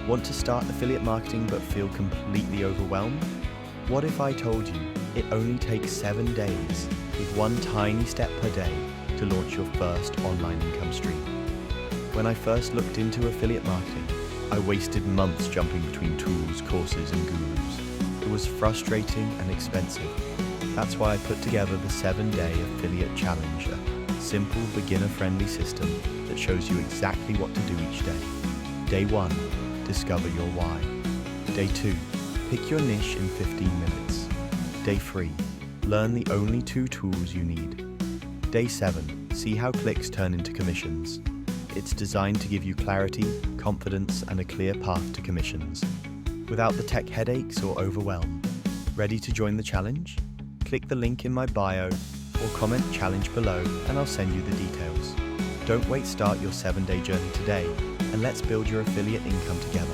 Want to start affiliate marketing but feel completely overwhelmed? What if I told you it only takes 7 days with one tiny step per day to launch your first online income stream? When I first looked into affiliate marketing, I wasted months jumping between tools, courses, and gurus. It was frustrating and expensive. That's why I put together the 7-Day Affiliate Challenge, a simple, beginner-friendly system that shows you exactly what to do each day. Day 1. Discover your why. Day 2. Pick your niche in 15 minutes. Day 3. Learn the only 2 tools you need. Day 7. See how clicks turn into commissions. It's designed to give you clarity, confidence, and a clear path to commissions, without the tech headaches or overwhelm. Ready to join the challenge? Click the link in my bio or comment challenge below and I'll send you the details. Don't wait, start your 7-day journey today and let's build your affiliate income together.